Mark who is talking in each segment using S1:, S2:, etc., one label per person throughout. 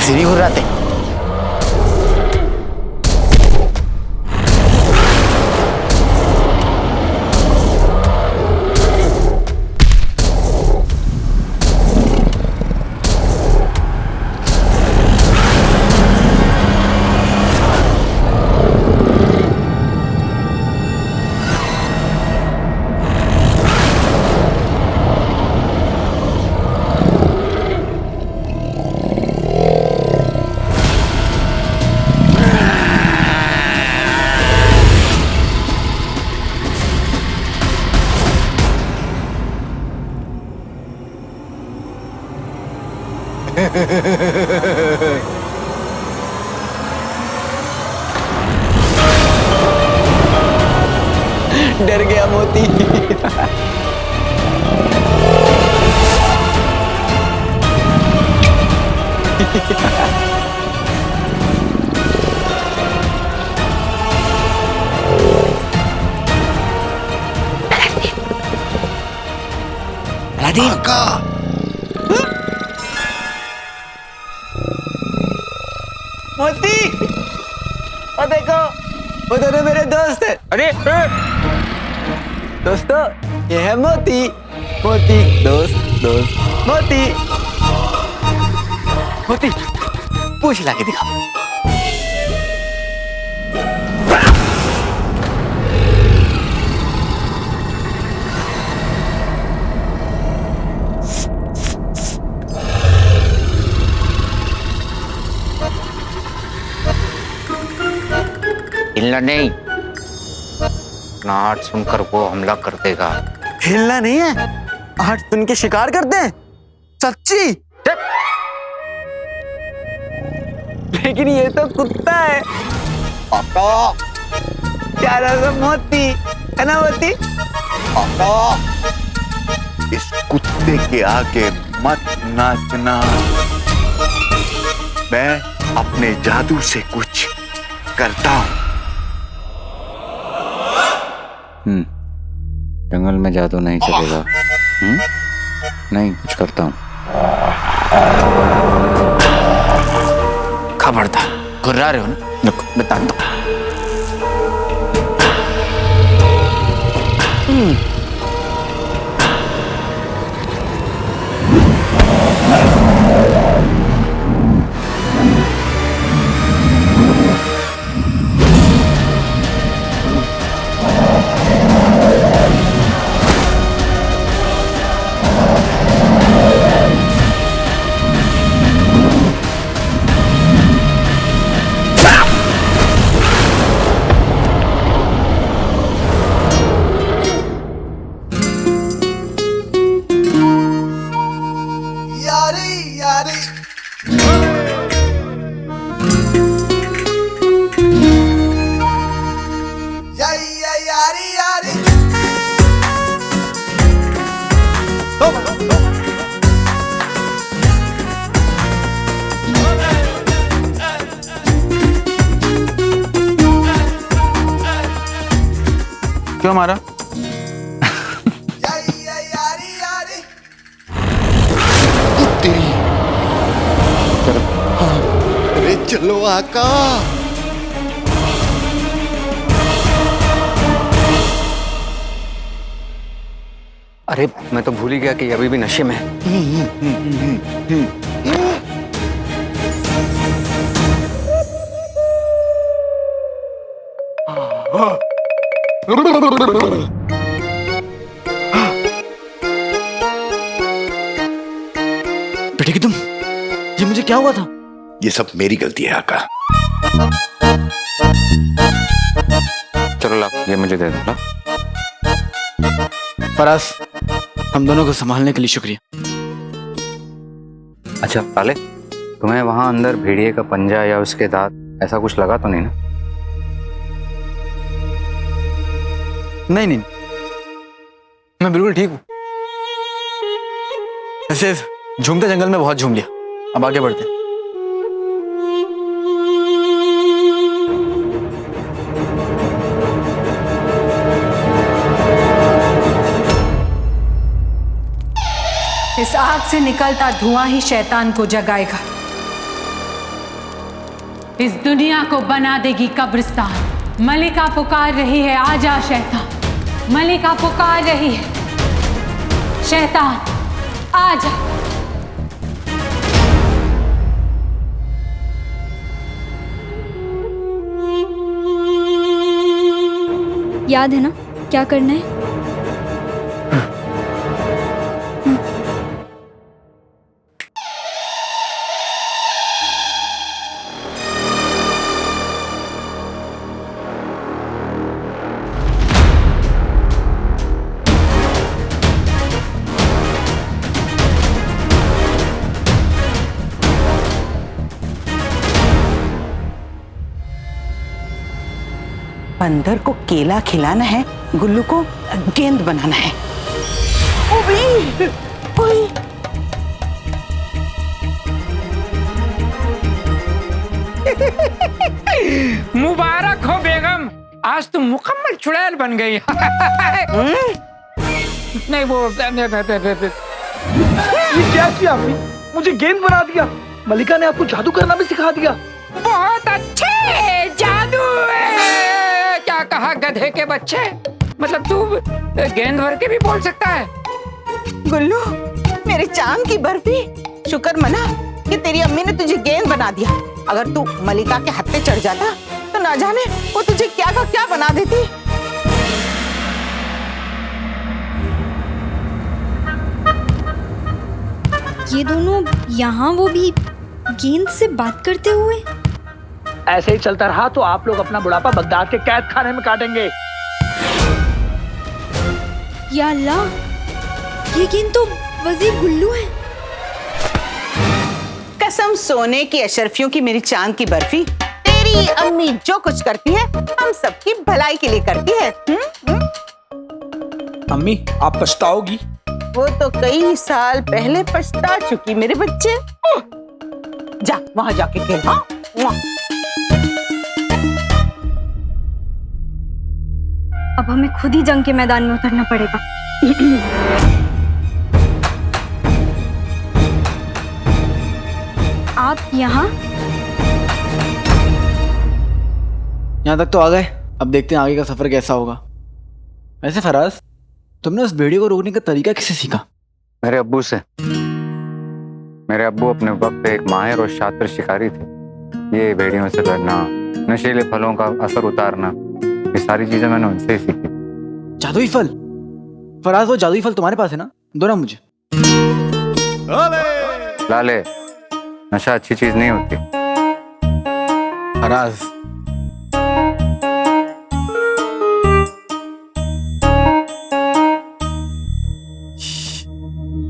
S1: से नहीं घुर्राते। डर गया मोती। अलादीन का मोती, और देखो वो दोनों मेरे दोस्त हैं।
S2: अरे
S1: दोस्तों ये है मोती। मोती दोस्त मोती। मोती पूछ ला के दिखा।
S2: हिलना नहीं, नाट सुनकर वो हमला कर देगा।
S1: हिलना नहीं है, आहट सुन के शिकार करते हैं। सच्ची? लेकिन ये तो कुत्ता है। प्यारा सा मोती है ना मोती?
S3: इस कुत्ते के आगे मत नाचना। मैं अपने जादू से कुछ करता हूँ।
S2: जंगल में जादू नहीं चलेगा। नहीं, कुछ करता हूँ।
S1: खबरदार, घुर्रा रहे हो ना? रुको बता दो। क्यों मारा?
S3: तेरी अरे चलो आका।
S2: अरे मैं तो भूल ही गया कि अभी भी नशे में है।
S1: बेटे की तुम, ये मुझे क्या हुआ था?
S3: ये सब मेरी गलती है आका।
S2: चलो ला, ये मुझे दे दो ला।
S1: फराज, हम दोनों को संभालने के लिए शुक्रिया।
S2: अच्छा पाले, तुम्हें वहां अंदर भेड़िए का पंजा या उसके दांत ऐसा कुछ लगा तो नहीं ना?
S1: नहीं नहीं, मैं बिल्कुल ठीक हूँ। ऐसे झूमते जंगल में बहुत झूम लिया, अब आगे बढ़ते हैं।
S4: इस आग से निकलता धुआं ही शैतान को जगाएगा। इस दुनिया को बना देगी कब्रिस्तान। मलिका पुकार रही है, आजा शैतान। मलिका पुकार रही है, शैतान आजा।
S5: याद है ना क्या करना है?
S6: बंदर को केला खिलाना है, गुल्लू को गेंद बनाना है। ओए, ओए।
S7: मुबारक हो बेगम, आज तुम मुकम्मल चुड़ैल बन गई। नहीं वो
S8: ये क्या किया आपने? मुझे गेंद बना दिया। मलिका ने आपको जादू करना भी सिखा दिया।
S7: बहुत अच्छे जादू है। क्या कहा गधे के बच्चे? मतलब तू गेंद भर के भी बोल सकता है?
S6: गुल्लू, मेरे चांद की बर्फी, शुक्र मना कि तेरी अम्मी ने तुझे गेंद बना दिया। अगर तू मलिका के हाथ पे चढ़ जाता तो ना जाने वो तुझे क्या का क्या बना देती।
S5: ये दोनों यहाँ, वो भी गेंद से बात करते हुए।
S8: ऐसे ही चलता रहा तो आप लोग अपना बुढ़ापा बगदाद के कैद खाने में काटेंगे।
S5: या अल्लाह, ये गेंद तो वजीर गुल्लू है।
S6: कसम सोने की अशरफियों की मेरी चांद की बर्फी, तेरी अम्मी जो कुछ करती है हम सबकी भलाई के लिए करती है।
S8: अम्मी, आप पछताओगी।
S6: वो तो कई साल पहले पछता चुकी मेरे बच्चे। जा वहां जाके खेल। हाँ, वहाँ।
S5: अब हमें खुद ही जंग के मैदान में उतरना पड़ेगा। आप यहाँ
S9: तक तो आ गए। अब देखते हैं आगे का सफर कैसा होगा। वैसे फराज, तुमने उस भेड़िए को रोकने का तरीका किससे सीखा?
S2: मेरे अब्बू से। मेरे अब्बू अपने वक्त एक माहिर और शातिर शिकारी थे। ये भेड़ियों से लड़ना, नशीले फलों का असर उतारना, ये सारी चीजें मैंने उनसे ही सीखी।
S9: जादुई फल? फराज, वो जादुई फल तुम्हारे पास है ना? दो ना मुझे।
S2: लाले, नशा अच्छी चीज नहीं होती।
S9: फराज,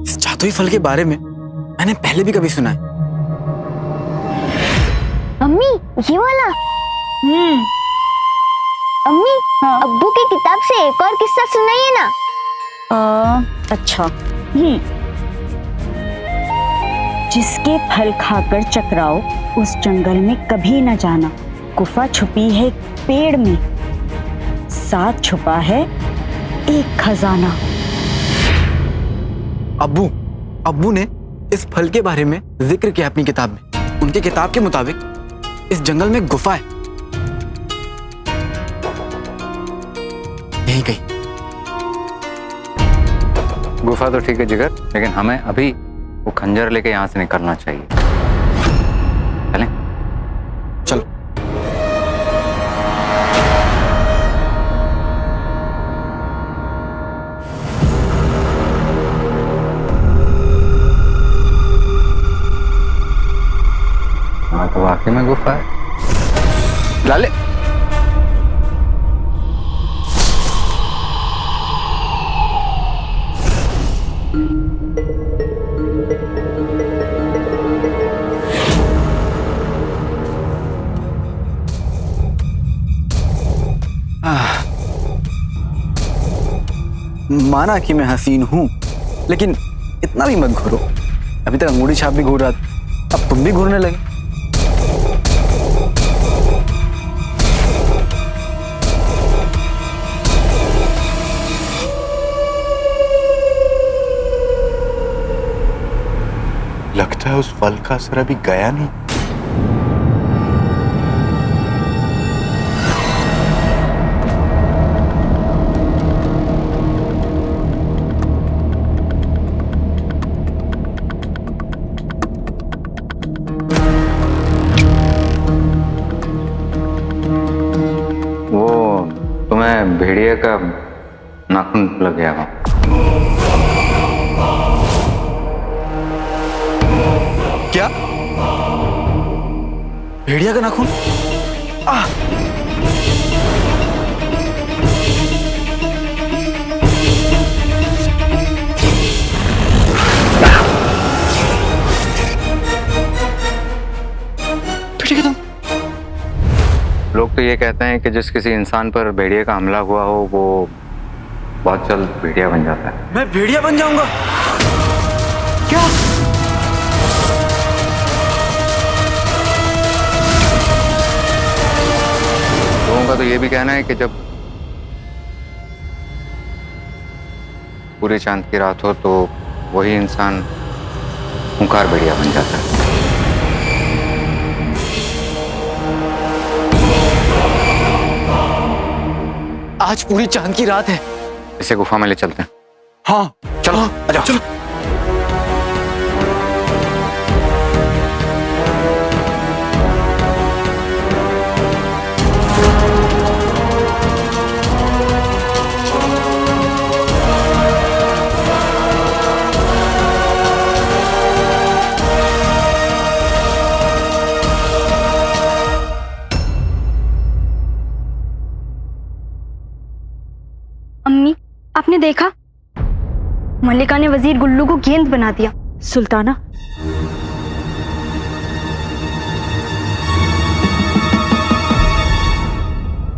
S9: इस जादुई फल के बारे में मैंने पहले भी कभी सुना है।
S10: अम्मी, ये वाला। अम्मी, अब्बू की किताब से एक और किस्सा सुनाइए ना।
S11: अच्छा। जिसके फल खाकर चकराओ उस जंगल में कभी न जाना। गुफा छुपी है एक पेड़ में, साथ छुपा है एक खजाना।
S9: अब्बू ने इस फल के बारे में जिक्र किया अपनी किताब में। उनके किताब के मुताबिक इस जंगल में गुफा है, यहीं कहीं।
S2: गुफा तो ठीक है जिगर, लेकिन हमें अभी वो खंजर लेके यहाँ से निकलना चाहिए। चलें?
S9: चलो।
S2: हाँ तो वाकई में गुफा है। लाले,
S9: माना कि मैं हसीन हूं, लेकिन इतना भी मत घूरो। अभी तक अंगूठी छाप भी घूर रहा था, अब तुम भी घूरने लगे।
S3: लगता है उस फल का असर अभी गया नहीं।
S2: भेड़िया का नाखून लग गया वहां।
S1: क्या? भेड़िया का नाखून?
S2: लोग तो ये कहते हैं कि जिस किसी इंसान पर भेड़िया का हमला हुआ हो वो बहुत जल्द भेड़िया बन जाता है।
S1: मैं भेड़िया बन जाऊंगा? क्या?
S2: लोगों का तो ये भी कहना है कि जब पूरे चांद की रात हो तो वही इंसान खूंखार भेड़िया बन जाता है।
S1: आज पूरी चांद की रात है।
S2: इसे गुफा में ले चलते हैं।
S1: हाँ
S2: चलो आ जाओ।
S1: चलो।
S5: अम्मी, आपने देखा? मल्लिका ने वजीर गुल्लू को गेंद बना दिया।
S11: सुल्ताना,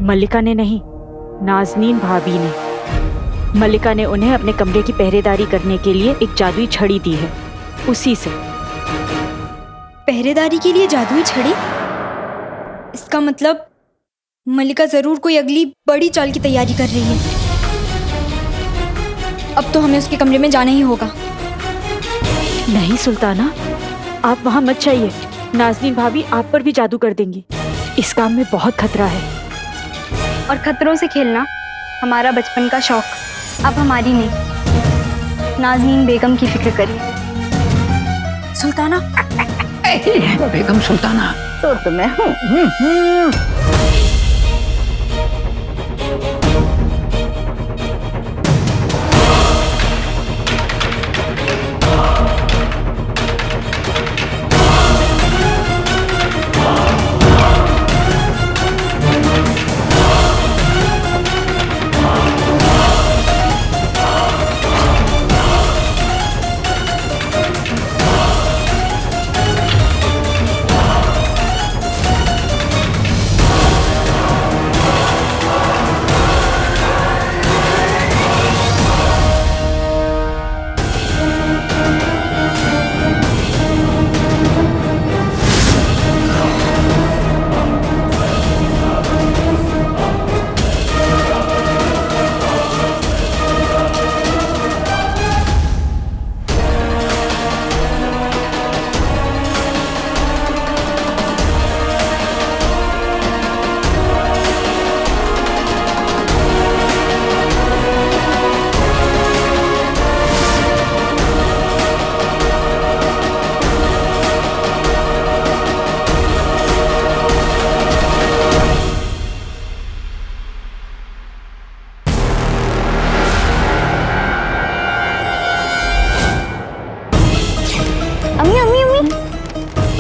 S11: मल्लिका ने नहीं, नाजनीन भाभी ने। मल्लिका ने उन्हें अपने कमरे की पहरेदारी करने के लिए एक जादुई छड़ी दी है, उसी से।
S5: पहरेदारी के लिए जादुई छड़ी? इसका मतलब मल्लिका जरूर कोई अगली बड़ी चाल की तैयारी कर रही है। अब तो हमें उसके कमरे में जाना ही होगा।
S11: नहीं सुल्ताना, आप वहां मत जाइए। नाजनीन भाभी आप पर भी जादू कर देंगी। इस काम में बहुत खतरा है।
S5: और खतरों से खेलना हमारा बचपन का शौक, अब हमारी नहीं। नाजनीन बेगम की फिक्र करिए।
S11: सुल्ताना,
S7: बेगम सुल्ताना
S6: तो मैं हूँ।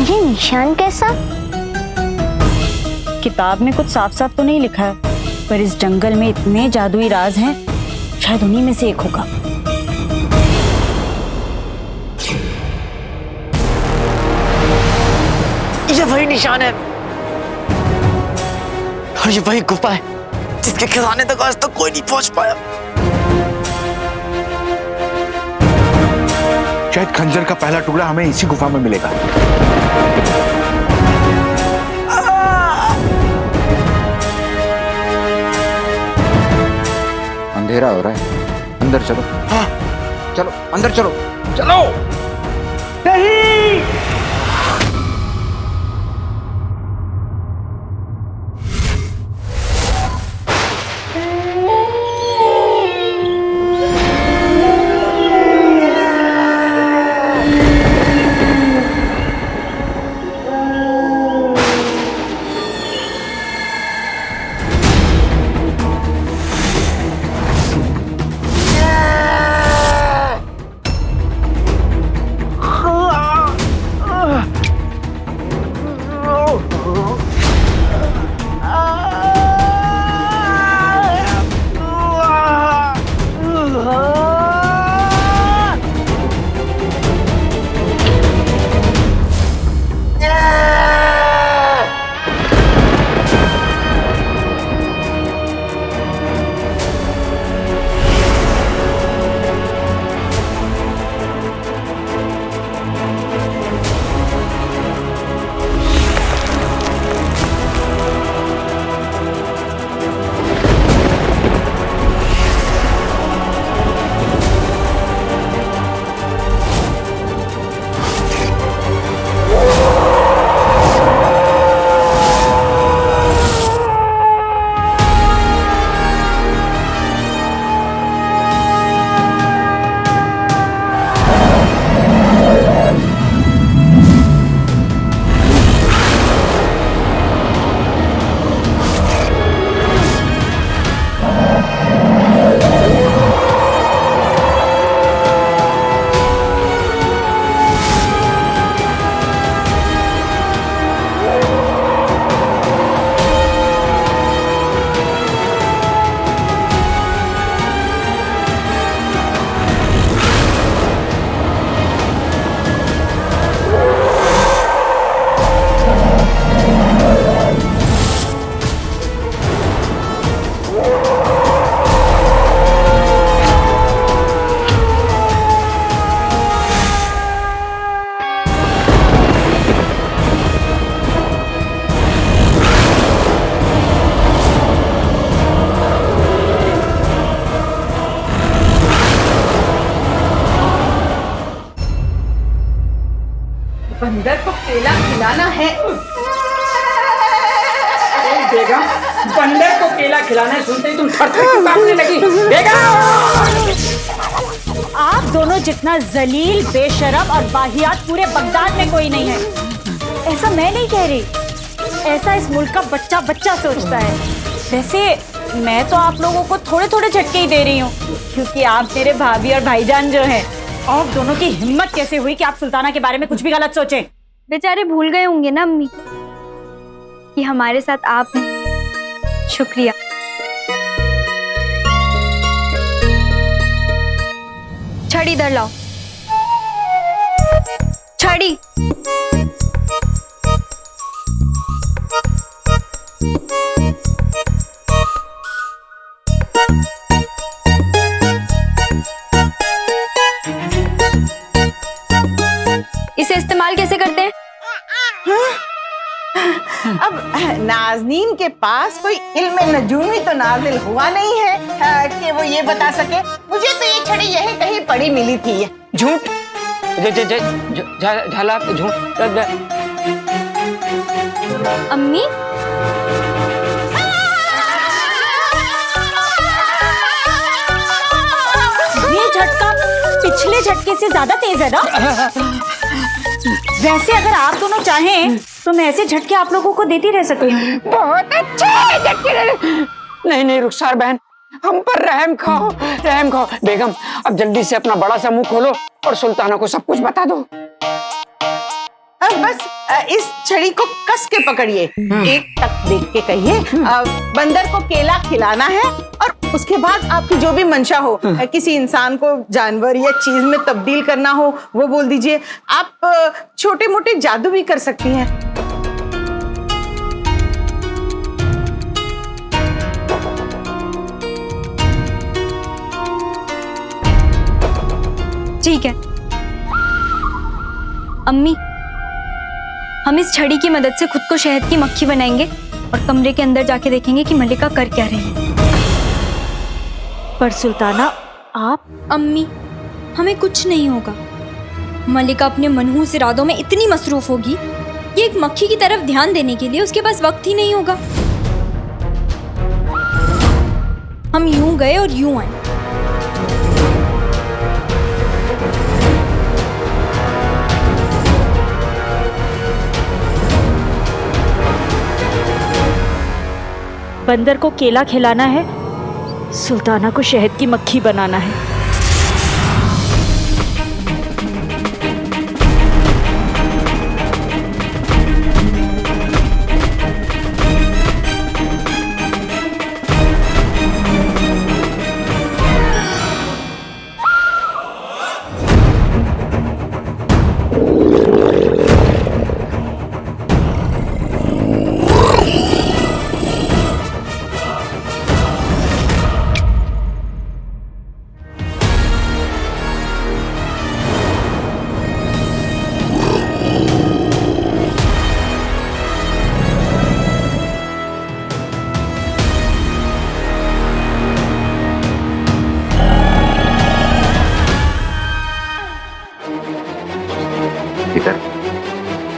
S10: ये निशान कैसा?
S11: किताब में कुछ साफ साफ तो नहीं लिखा है, पर इस जंगल में इतने जादुई राज हैं, शायद उन्हीं में से एक होगा।
S1: ये वही निशान है और ये वही गुफा है जिसके खजाने तक आज तक कोई नहीं पहुंच पाया।
S3: शायद खंजर का पहला टुकड़ा हमें इसी गुफा में मिलेगा।
S2: अंधेरा हो रहा है, अंदर चलो।
S3: हाँ
S2: चलो अंदर चलो।
S7: चलो।
S3: नहीं।
S6: बंदर को केला खिलाना है।
S7: बेगम, बंदर को केला खिलाना सुनते ही तुम थर-थर की कांपने लगी। बेगम!
S11: आप दोनों जितना जलील, बेशरम और वाहियात पूरे बगदाद में कोई नहीं है। ऐसा मैं नहीं कह रही, ऐसा इस मुल्क का बच्चा बच्चा सोचता है। वैसे मैं तो आप लोगों को थोड़े थोड़े झटके ही दे रही हूँ, क्योंकि आप मेरे भाभी और भाईजान जो हैं, आप दोनों की हिम्मत कैसे हुई कि आप सुल्ताना के बारे में कुछ भी गलत सोचें?
S5: बेचारे भूल गए होंगे ना अम्मी कि हमारे साथ आप हैं। शुक्रिया। छड़ी इधर लाओ। छड़ी। इसे इस्तेमाल कैसे करते हैं?
S6: अब नाज़नीन के पास कोई इल्म नजूमी तो नाजिल हुआ नहीं है कि वो ये बता सके। मुझे तो ये छड़ी यही कहीं पड़ी मिली थी।
S7: झूठ, झाला झूठ।
S5: अम्मी,
S11: ये झटका पिछले झटके से ज्यादा तेज है ना? वैसे अगर आप दोनों चाहें तो मैं ऐसे झटके आप लोगों को देती रह सकती हूँ।
S7: बहुत अच्छे झटके। नहीं रुखसार बहन, हम पर रहम खाओ, रहम खाओ। बेगम, अब जल्दी से अपना बड़ा सा मुंह खोलो और सुल्ताना को सब कुछ बता दो।
S6: बस इस छड़ी को कस के पकड़िए, एक तक देख के कहिए बंदर को केला खिलाना है, और उसके बाद आपकी जो भी मंशा हो, किसी इंसान को जानवर या चीज में तब्दील करना हो वो बोल दीजिए। आप छोटे मोटे जादू भी कर सकती हैं।
S5: ठीक है अम्मी, हम इस छड़ी की मदद से खुद को शहद की मक्खी बनाएंगे और कमरे के अंदर जाके देखेंगे कि मल्लिका कर क्या रही है।
S11: पर सुल्ताना आप?
S5: अम्मी, हमें कुछ नहीं होगा। मल्लिका अपने मनहूस इरादों में इतनी मसरूफ होगी कि एक मक्खी की तरफ ध्यान देने के लिए उसके पास वक्त ही नहीं होगा। हम यूं गए और यूं आए।
S11: बंदर को केला खिलाना है, सुल्ताना को शहद की मक्खी बनाना है।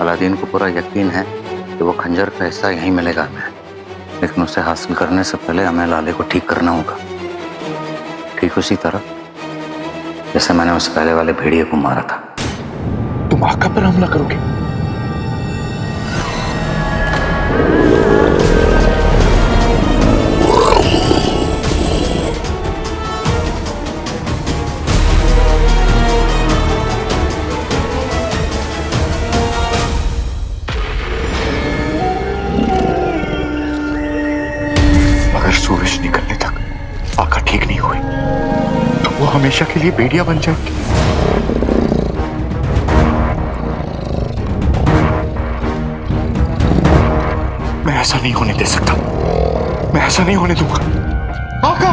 S2: अलादीन को पूरा यकीन है कि वो खंजर का हिस्सा यहीं मिलेगा हमें, लेकिन उसे हासिल करने से पहले हमें लाले को ठीक करना होगा, ठीक उसी तरह जैसे मैंने उस पहले वाले भेड़िए को मारा था।
S3: तुम आका पर हमला करोगे? सूरज निकलने तक आका ठीक नहीं हुई तो वो हमेशा के लिए भेड़िया बन जाएगी। मैं ऐसा नहीं होने दे सकता, मैं ऐसा नहीं होने दूंगा। आका!